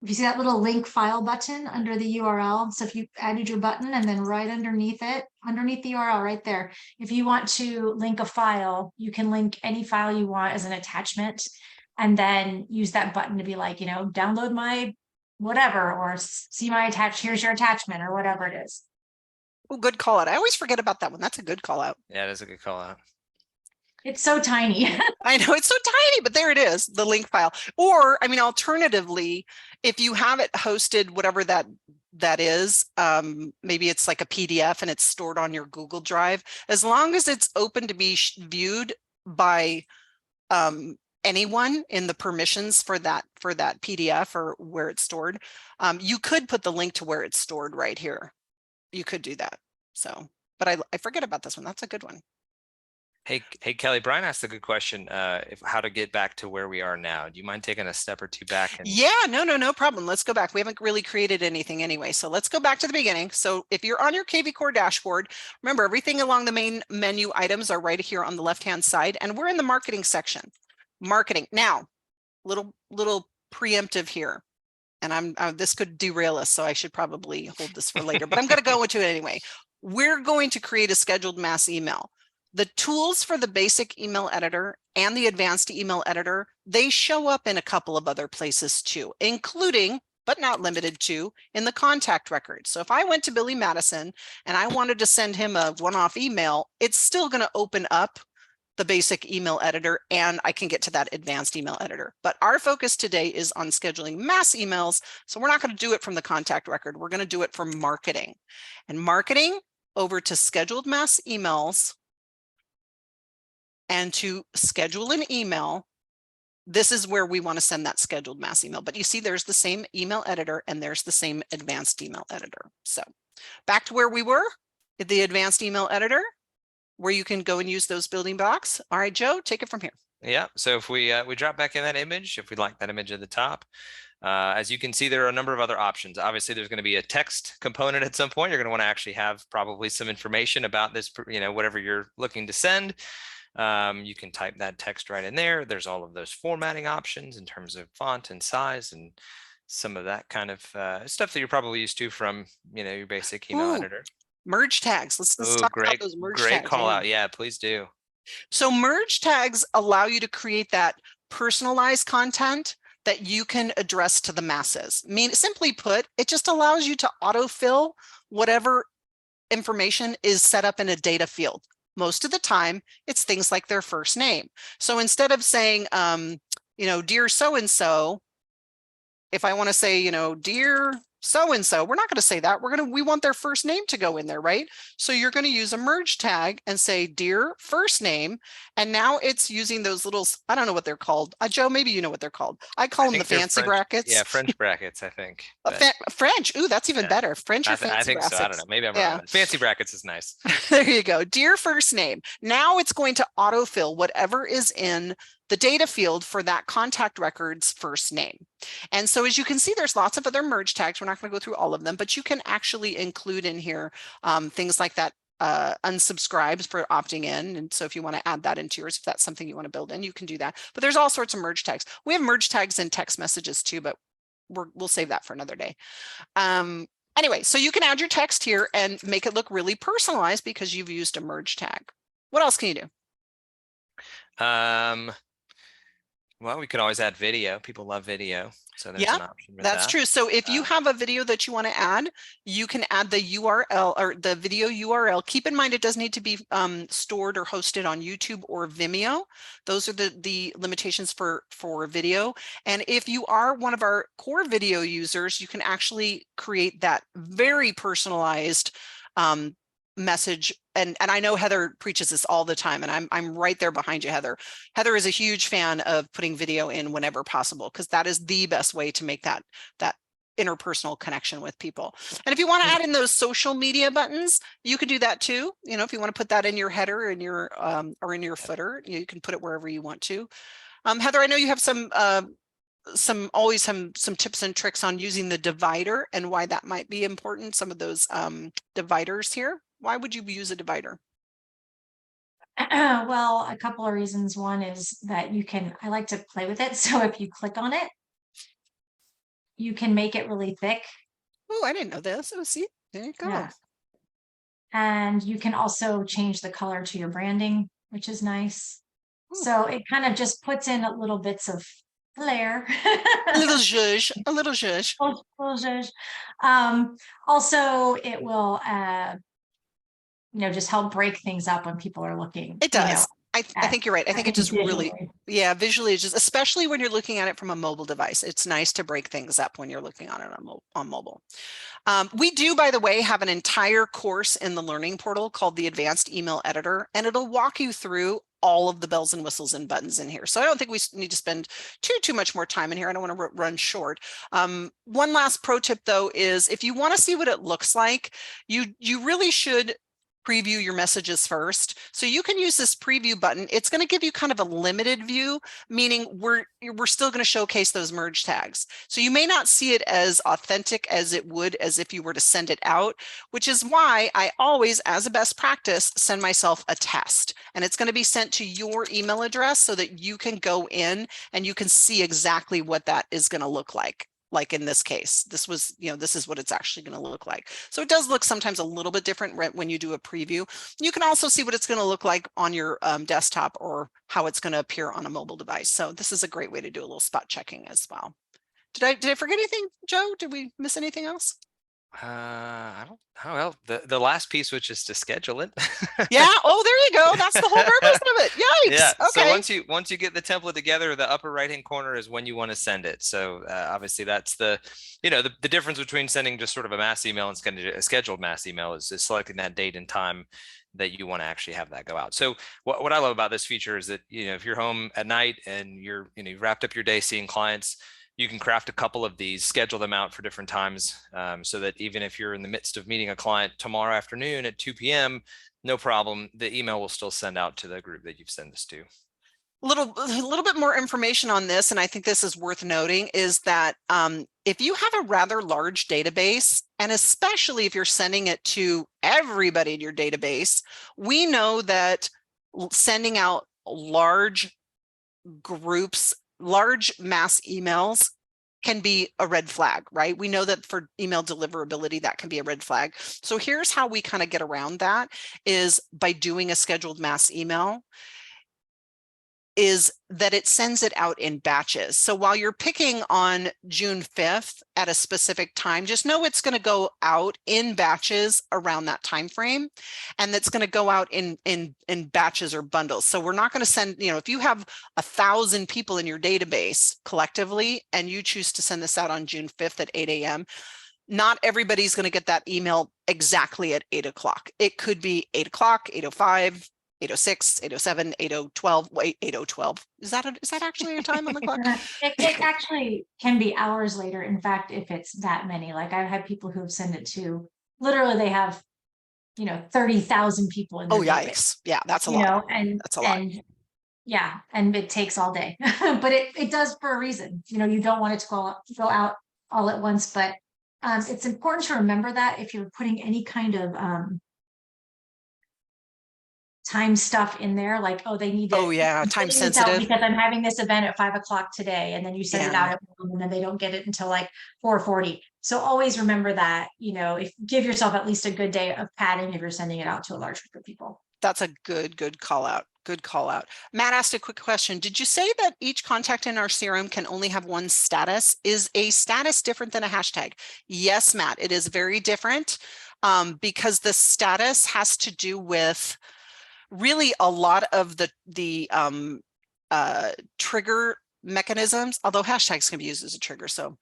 If you see that little link file button under the URL, so if you added your button and then right underneath it, underneath the URL right there, if you want to link a file, you can link any file you want as an attachment. And then use that button to be like, download my whatever, or see my here's your attachment, or whatever it is. Oh, good call out. I always forget about that one. That's a good call out. Yeah, it is a good call out. It's so tiny. I know it's so tiny, but there it is, the link file. Or, alternatively, if you have it hosted, whatever that is, maybe it's like a PDF and it's stored on your Google Drive, as long as it's open to be viewed by anyone in the permissions for that PDF or where it's stored, you could put the link to where it's stored right here. You could do that. So, but I forget about this one. That's a good one. Hey, Kelly, Brian asked a good question, how to get back to where we are now. Do you mind taking a step or two back? Yeah, no problem. Let's go back. We haven't really created anything anyway. So let's go back to the beginning. So if you're on your kvCORE dashboard, remember everything along the main menu items are right here on the left-hand side, and we're in the marketing section. Marketing. Now, little preemptive here. And this could derail us, so I should probably hold this for later, but I'm going to go into it anyway. We're going to create a scheduled mass email. The tools for the basic email editor and the advanced email editor, they show up in a couple of other places too, including, but not limited to, in the contact record. So if I went to Billy Madison and I wanted to send him a one-off email, it's still going to open up the basic email editor, and I can get to that advanced email editor. But our focus today is on scheduling mass emails. So we're not going to do it from the contact record. We're going to do it from marketing. And marketing over to scheduled mass emails and to schedule an email. This is where we want to send that scheduled mass email. But you see there's the same email editor and there's the same advanced email editor. So back to where we were, the advanced email editor, where you can go and use those building blocks. All right, Joe, take it from here. Yeah, so if we drop back in that image, if we like that image at the top, as you can see, there are a number of other options. Obviously, there's going to be a text component at some point. You're going to want to actually have probably some information about this, whatever you're looking to send. You can type that text right in there. There's all of those formatting options in terms of font and size and some of that kind of stuff that you're probably used to from, your basic email editor. Merge tags. Let's talk about those merge tags. Great call out. Yeah, please do. So merge tags allow you to create that personalized content that you can address to the masses. Simply put, it just allows you to autofill whatever information is set up in a data field. Most of the time, it's things like their first name. So instead of saying, dear so-and-so, if I want to say, dear so-and-so, we're not going to say that. We want their first name to go in there, right? So you're going to use a merge tag and say, dear first name. And now it's using those little, I don't know what they're called. Joe, maybe you know what they're called. I call them the fancy brackets. Yeah, French brackets, I think. French. Ooh, that's even better. French or fancy I think brackets. So. I don't know. Maybe I'm wrong. Fancy brackets is nice. There you go. Dear first name. Now it's going to autofill whatever is in the data field for that contact record's first name. And so as you can see, there's lots of other merge tags. We're not going to go through all of them, but you can actually include in here things like that unsubscribes for opting in. And so if you want to add that into yours, if that's something you want to build in, you can do that. But there's all sorts of merge tags. We have merge tags in text messages too, but we'll save that for another day. Anyway, so you can add your text here and make it look really personalized because you've used a merge tag. What else can you do? Well, we could always add video. People love video. So there's an option for that's true. So if you have a video that you want to add, you can add the URL or the video URL. Keep in mind, it does need to be stored or hosted on YouTube or Vimeo. Those are the limitations for video. And if you are one of our core video users, you can actually create that very personalized message. And I know Heather preaches this all the time, and I'm right there behind you, Heather. Heather is a huge fan of putting video in whenever possible, because that is the best way to make that interpersonal connection with people. And if you want to add in those social media buttons, you could do that too. If you want to put that in your header or in your footer, you can put it wherever you want to. Heather, I know you have some tips and tricks on using the divider and why that might be important. Some of those dividers here. Why would you use a divider? Well, a couple of reasons. One is that I like to play with it. So if you click on it, you can make it really thick. Oh, I didn't know this. Oh, see, there you go. Yeah. And you can also change the color to your branding, which is nice. Ooh. So it kind of just puts in little bits of flair. A little zhuzh. A little zhuzh. Also, it will just help break things up when people are looking. It does. I think you're right. I think it just really, visually. yeah, visually it's just, especially when you're looking at it from a mobile device, it's nice to break things up when you're looking on it on mobile. We do, by the way, have an entire course in the learning portal called the Advanced Email Editor, and it'll walk you through all of the bells and whistles and buttons in here. So I don't think we need to spend too much more time in here. I don't want to run short. One last pro tip though is if you want to see what it looks like, you really should preview your messages first. So you can use this preview button. It's going to give you kind of a limited view, meaning we're still going to showcase those merge tags. So you may not see it as authentic as it would as if you were to send it out, which is why I always, as a best practice, send myself a test. And it's going to be sent to your email address so that you can go in and you can see exactly what that is going to look like. Like in this case, this was, this is what it's actually going to look like. So it does look sometimes a little bit different when you do a preview. You can also see what it's going to look like on your desktop or how it's going to appear on a mobile device. So this is a great way to do a little spot checking as well. Did I forget anything, Joe? Did we miss anything else? I don't. Oh well, the last piece, which is to schedule it. Yeah. Oh, there you go. That's the whole purpose of it. Yikes. Yeah. Okay. So once you get the template together, the upper right hand corner is when you want to send it. So obviously that's the difference between sending just sort of a mass email and sending a scheduled mass email is selecting that date and time that you want to actually have that go out. So what I love about this feature is that if you're home at night and you've wrapped up your day seeing clients, you can craft a couple of these, schedule them out for different times, so that even if you're in the midst of meeting a client tomorrow afternoon at 2 p.m., no problem. The email will still send out to the group that you've sent this to. A little bit more information on this, and I think this is worth noting, is that if you have a rather large database, and especially if you're sending it to everybody in your database, we know that sending out large groups, large mass emails can be a red flag, right? We know that for email deliverability, that can be a red flag. So here's how we kind of get around that is by doing a scheduled mass email, is that it sends it out in batches. So while you're picking on June 5th at a specific time, just know it's going to go out in batches around that time frame, and that's going to go out in batches or bundles. So we're not going to send, if you have 1,000 people in your database collectively and you choose to send this out on June 5th at 8 a.m., not everybody's going to get that email exactly at 8 o'clock. It could be 8 o'clock, 8:05, 8:06, 8:07, 8:12, wait, 8:12. Is that actually a time on the clock? It actually can be hours later. In fact, if it's that many, like I've had people who have sent it to, literally they have, 30,000 people in their Oh, database, yikes. Yeah, that's a lot. and That's a lot. and yeah, and it takes all day, but it does for a reason. You don't want it to go out all at once, but it's important to remember that if you're putting any kind of time stuff in there, like, oh, they need to. Oh yeah, time sensitive. Because I'm having this event at 5 o'clock today, and then you send it out at 1, and then they don't get it until like 4:40. So always remember that, if give yourself at least a good day of padding if you're sending it out to a large group of people. That's a good call out. Good call out. Matt asked a quick question. Did you say that each contact in our CRM can only have one status? Is a status different than a hashtag? Yes, Matt, it is very different, because the status has to do with really a lot of the trigger mechanisms, although hashtags can be used as a trigger. So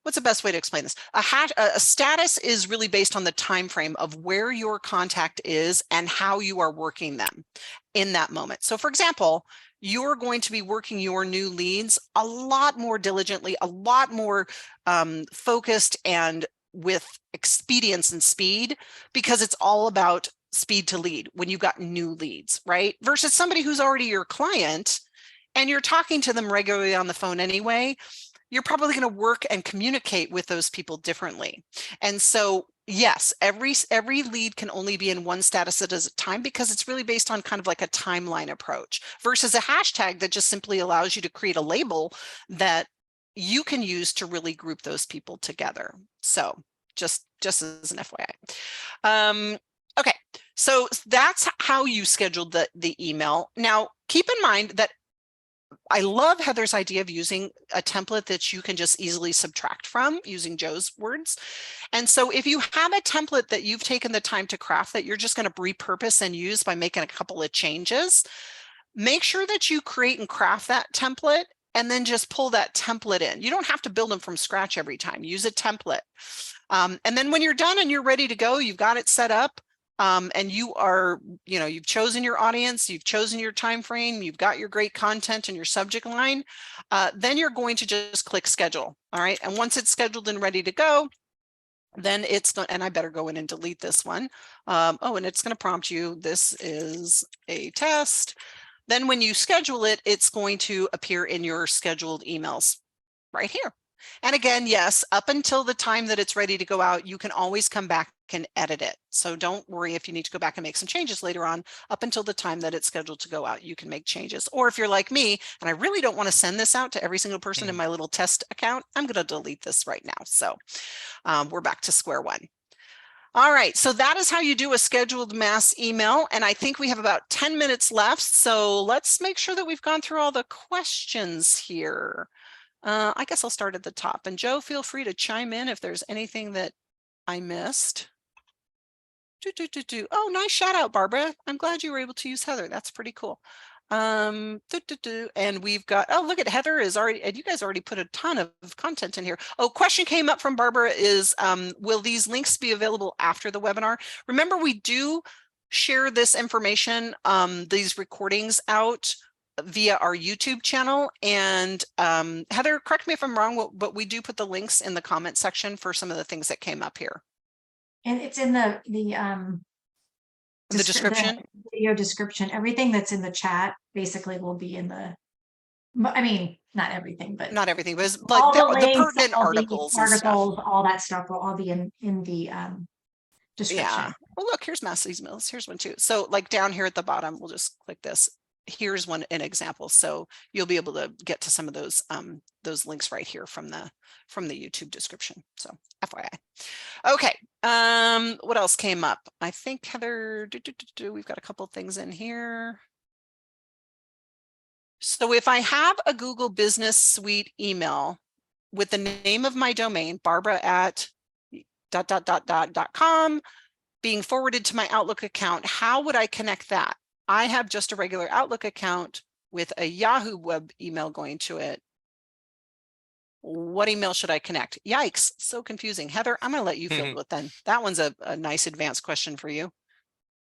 what's the best way to explain this? A status is really based on the time frame of where your contact is and how you are working them in that moment. So for example, you're going to be working your new leads a lot more diligently, a lot more focused and with expedience and speed, because it's all about speed to lead when you've got new leads, right? Versus somebody who's already your client and you're talking to them regularly on the phone anyway, you're probably going to work and communicate with those people differently. And so, yes, every lead can only be in one status at a time, because it's really based on kind of like a timeline approach versus a hashtag that just simply allows you to create a label that you can use to really group those people together. So just as an FYI. Okay, so that's how you scheduled the email. Now, keep in mind that I love Heather's idea of using a template that you can just easily subtract from, using Joe's words. And so if you have a template that you've taken the time to craft that you're just going to repurpose and use by making a couple of changes, make sure that you create and craft that template and then just pull that template in. You don't have to build them from scratch every time. Use a template. And then when you're done and you're ready to go, you've got it set up, and you are, you've chosen your audience, you've chosen your time frame, you've got your great content and your subject line, then you're going to just click schedule. All right. And once it's scheduled and ready to go, then it's going, and I better go in and delete this one. Oh, and it's going to prompt you, this is a test. Then when you schedule it, it's going to appear in your scheduled emails right here. And again, yes, up until the time that it's ready to go out, you can always come back and edit it. So don't worry if you need to go back and make some changes later on. Up until the time that it's scheduled to go out, you can make changes. Or if you're like me, and I really don't want to send this out to every single person in my little test account, I'm going to delete this right now. So we're back to square one. All right, so that is how you do a scheduled mass email. And I think we have about 10 minutes left. So let's make sure that we've gone through all the questions here. I guess I'll start at the top. And Joe, feel free to chime in if there's anything that I missed. Oh, nice shout out, Barbara. I'm glad you were able to use Heather. That's pretty cool. And we've got, oh, look at Heather is already, and you guys already put a ton of content in here. Oh, question came up from Barbara is, will these links be available after the webinar? Remember, we do share this information, these recordings out via our YouTube channel. And Heather, correct me if I'm wrong, but we do put the links in the comment section for some of the things that came up here. And it's in the description, the video description. Everything that's in the chat basically will be in the, I mean, not everything, but not everything, but all like the the links, pertinent all articles, the articles, all that stuff will all be in the description. Yeah. Well, look, here's mass emails. Here's one too. So like down here at the bottom, we'll just click this. Here's an example. So you'll be able to get to some of those links right here from the YouTube description. So FYI. Okay. What else came up? I think Heather, we've got a couple things in here. So if I have a Google Business Suite email with the name of my domain, barbara@.com, being forwarded to my Outlook account, how would I connect that? I have just a regular Outlook account with a Yahoo web email going to it. What email should I connect? Yikes, so confusing. Heather, I'm going to let you field it then. That one's a nice advanced question for you.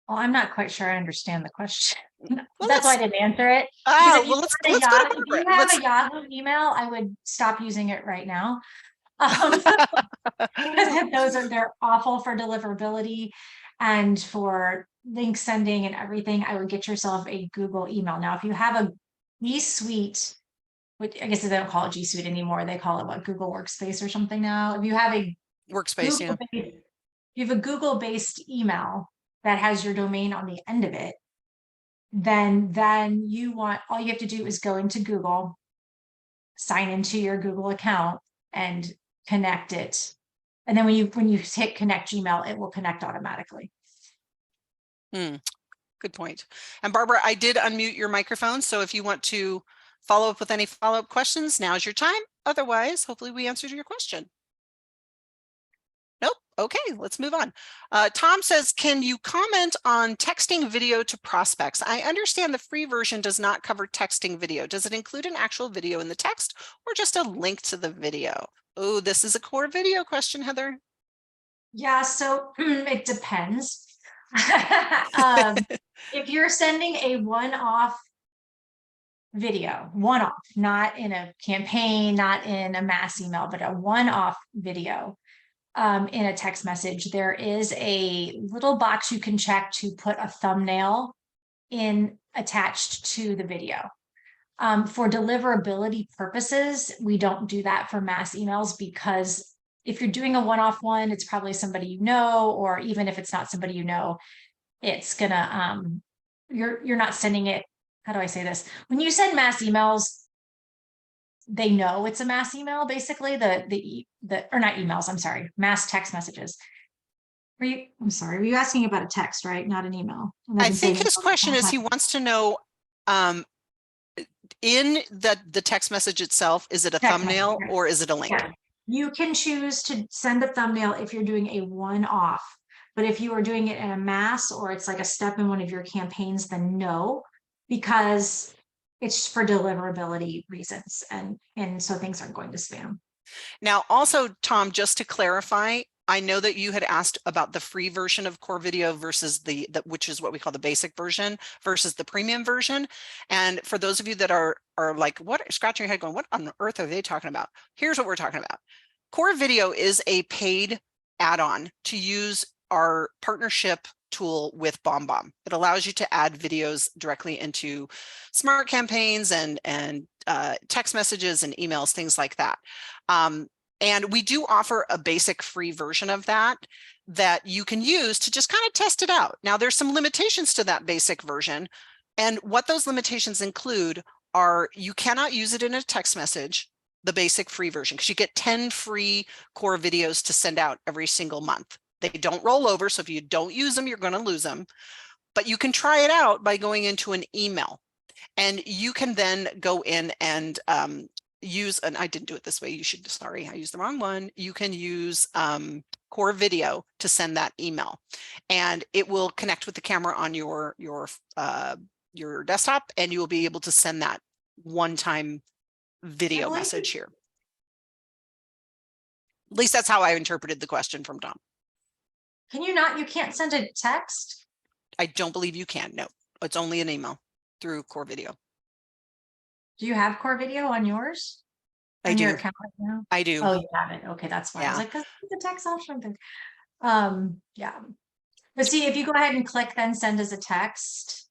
Well, I'm not quite sure I understand the question. Well, that's why I didn't answer it. Oh, If well, you have a Yahoo email, I would stop using it right now. Because they're awful for deliverability and for link sending and everything. I would get yourself a Google email. Now, if you have a G Suite, which I guess they don't call it G Suite anymore, they call it what, Google Workspace or something now. If you have a Workspace, you have a Google-based email that has your domain on the end of it, then all you have to do is go into Google, sign into your Google account, and connect it. And then when you hit connect Gmail, it will connect automatically. Good point. And Barbara, I did unmute your microphone. So if you want to follow up with any follow-up questions, now's your time. Otherwise, hopefully we answered your question. Nope. Okay, let's move on. Tom says, can you comment on texting video to prospects? I understand the free version does not cover texting video. Does it include an actual video in the text or just a link to the video? Oh, this is a core video question, Heather. Yeah, so it depends. If you're sending a one-off video, not in a campaign, not in a mass email, but a one-off video in a text message, there is a little box you can check to put a thumbnail in attached to the video. For deliverability purposes, we don't do that for mass emails because if you're doing a one-off one, it's probably somebody you know, or even if it's not somebody you know, it's gonna, you're not sending it. How do I say this? When you send mass emails, they know it's a mass email, basically or not emails, I'm sorry, mass text messages. Were you asking about a text, right? Not an email. I think his question is he wants to know, in the text message itself, is it a thumbnail or is it a link? Yeah. You can choose to send a thumbnail if you're doing a one-off, but if you are doing it in a mass or it's like a step in one of your campaigns, then no. because it's for deliverability reasons, and so things aren't going to spam. Now, also, Tom, just to clarify, I know that you had asked about the free version of Core Video versus the which is what we call the basic version versus the premium version. And for those of you that are like, what, scratching your head going, what on earth are they talking about? Here's what we're talking about. Core Video is a paid add-on to use our partnership tool with BombBomb. It allows you to add videos directly into smart campaigns and text messages and emails, things like that. And we do offer a basic free version of that you can use to just kind of test it out. Now, there's some limitations to that basic version. And what those limitations include are you cannot use it in a text message, the basic free version, because you get 10 free core videos to send out every single month. They don't roll over. So if you don't use them, you're going to lose them. But you can try it out by going into an email. And you can then go in and use, and I didn't do it this way. You should, sorry, I used the wrong one. You can use Core Video to send that email, and it will connect with the camera on your desktop, and you will be able to send that one-time video message here. At least that's how I interpreted the question from Tom. Can you not? You can't send a text? I don't believe you can. No, it's only an email through Core Video. Do you have Core Video on yours? I do. Your account right now? I do. Oh, you have it. Okay, that's fine. Yeah. I was like, because the text option. Yeah. But see, if you go ahead and click then send as a text.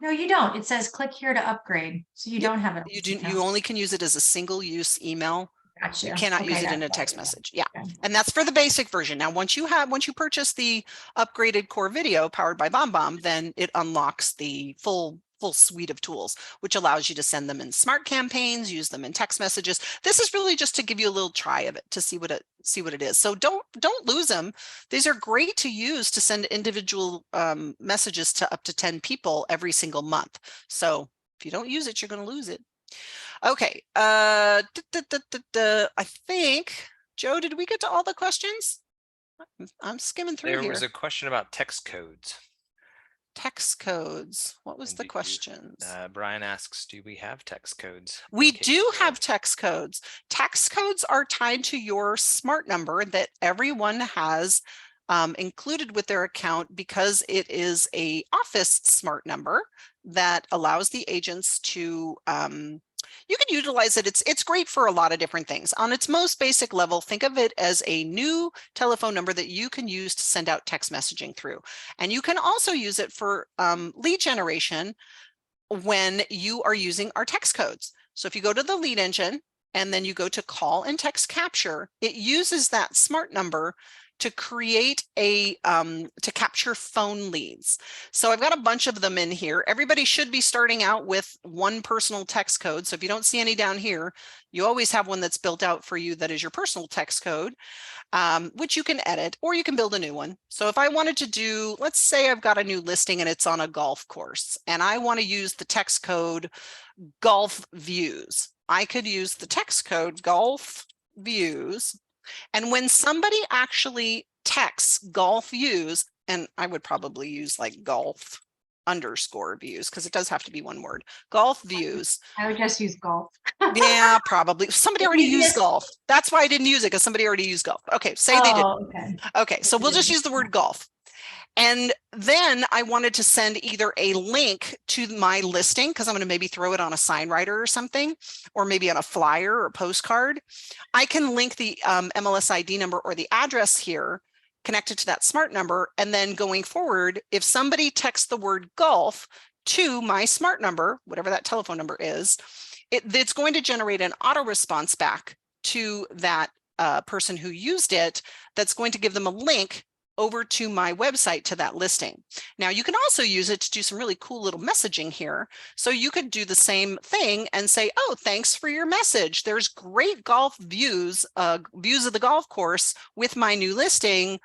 No, you don't. It says click here to upgrade. So you don't have it. You do. You only can use it as a single use email. Gotcha. You cannot use it in a text message. Yeah. And that's for the basic version. Now, once you purchase the upgraded Core Video powered by BombBomb, then it unlocks the full suite of tools, which allows you to send them in smart campaigns, use them in text messages. This is really just to give you a little try of it to see what it is. So don't lose them. These are great to use to send individual messages to up to 10 people every single month. So if you don't use it, you're going to lose it. Okay. I think, Joe, did we get to all the questions? I'm skimming through here. There was a question about text codes. Text codes. What was the questions? Brian asks, do we have text codes? We do have text codes. Text codes are tied to your smart number that everyone has included with their account, because it is a office smart number that allows the agents to you can utilize it. It's great for a lot of different things. On its most basic level, think of it as a new telephone number that you can use to send out text messaging through. And you can also use it for lead generation when you are using our text codes. So if you go to the lead engine and then you go to call and text capture, it uses that smart number to create to capture phone leads. So I've got a bunch of them in here. Everybody should be starting out with one personal text code. So if you don't see any down here, you always have one that's built out for you that is your personal text code, which you can edit or you can build a new one. So if I wanted to do, let's say I've got a new listing and it's on a golf course and I want to use the text code golf views, I could use the text code golf views. And when somebody actually texts golf views, and I would probably use like golf _ views, because it does have to be one word, golf views. I would just use golf. Yeah, probably. Somebody already used golf. That's why I didn't use it, because somebody already used golf. Okay, say they did. Okay. Okay, so we'll just use the word golf. And then I wanted to send either a link to my listing, because I'm going to maybe throw it on a sign writer or something, or maybe on a flyer or a postcard. I can link the MLS ID number or the address here connected to that smart number. And then going forward, if somebody texts the word golf to my smart number, whatever that telephone number is, it's going to generate an auto response back to that person who used it. That's going to give them a link over to my website to that listing. Now you can also use it to do some really cool little messaging here. So you could do the same thing and say, oh, thanks for your message. There's great golf views, views of the golf course with my new listing.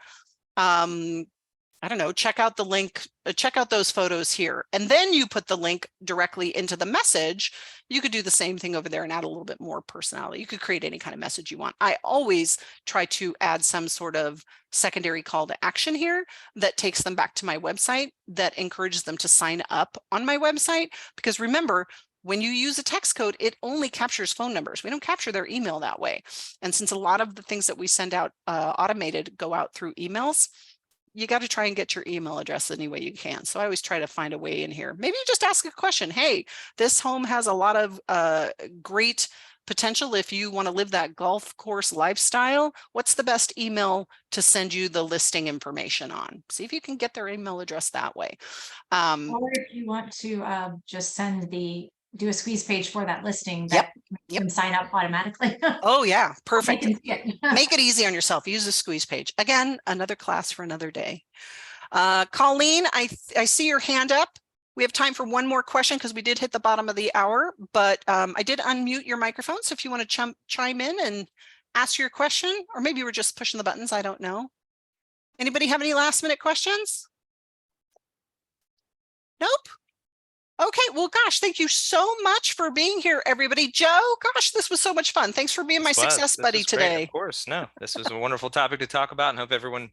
I don't know, check out the link, check out those photos here. And then you put the link directly into the message. You could do the same thing over there and add a little bit more personality. You could create any kind of message you want. I always try to add some sort of secondary call to action here that takes them back to my website, that encourages them to sign up on my website. Because remember, when you use a text code, it only captures phone numbers. We don't capture their email that way. And since a lot of the things that we send out automated go out through emails, you got to try and get your email address any way you can. So I always try to find a way in here. Maybe you just ask a question. Hey, this home has a lot of great potential if you want to live that golf course lifestyle. What's the best email to send you the listing information on? See if you can get their email address that way. Or if you want to just do a squeeze page for that listing Yep. that you can sign up automatically. Oh yeah, perfect. They can see it. Make it easy on yourself. Use a squeeze page. Again, another class for another day. Colleen, I see your hand up. We have time for one more question because we did hit the bottom of the hour, but I did unmute your microphone. So if you want to chime in and ask your question, or maybe we're just pushing the buttons, I don't know. Anybody have any last minute questions? Nope. Okay, well, gosh, thank you so much for being here, everybody. Joe, gosh, this was so much fun. Thanks for being my success buddy today. Of course, no, this was a wonderful topic to talk about, and hope everyone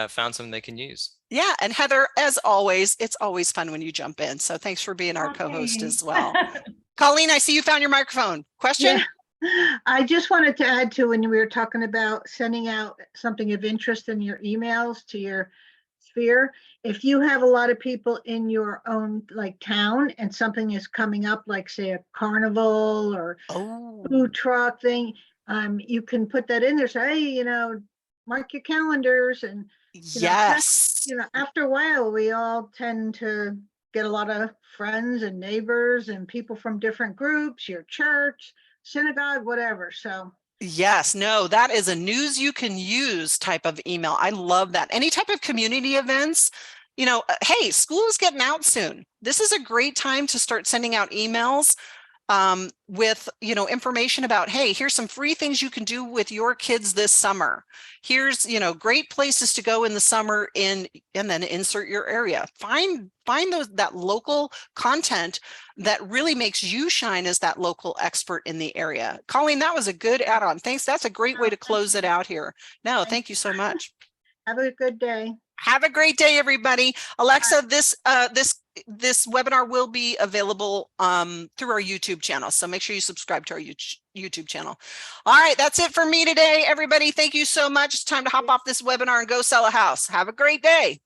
found something they can use. Yeah, and Heather, as always, it's always fun when you jump in. So thanks for being our co-host as well. Colleen, I see you found your microphone. Question? Yeah. I just wanted to add to when we were talking about sending out something of interest in your emails to your sphere. If you have a lot of people in your own like town and something is coming up, like say a carnival or food truck thing, you can put that in there. Say, hey, mark your calendars. And yes, after a while, we all tend to get a lot of friends and neighbors and people from different groups, your church, synagogue, whatever. So yes, no, that is a news you can use type of email. I love that. Any type of community events, hey, school is getting out soon. This is a great time to start sending out emails with, information about, hey, here's some free things you can do with your kids this summer. Here's, great places to go in the summer and then insert your area. Find that local content that really makes you shine as that local expert in the area. Colleen, that was a good add-on. Thanks. That's a great way to close it out here. No, thank you so much. Have a good day. Have a great day, everybody. Alexa, this webinar will be available through our YouTube channel. So make sure you subscribe to our YouTube channel. All right, that's it for me today, everybody. Thank you so much. It's time to hop off this webinar and go sell a house. Have a great day.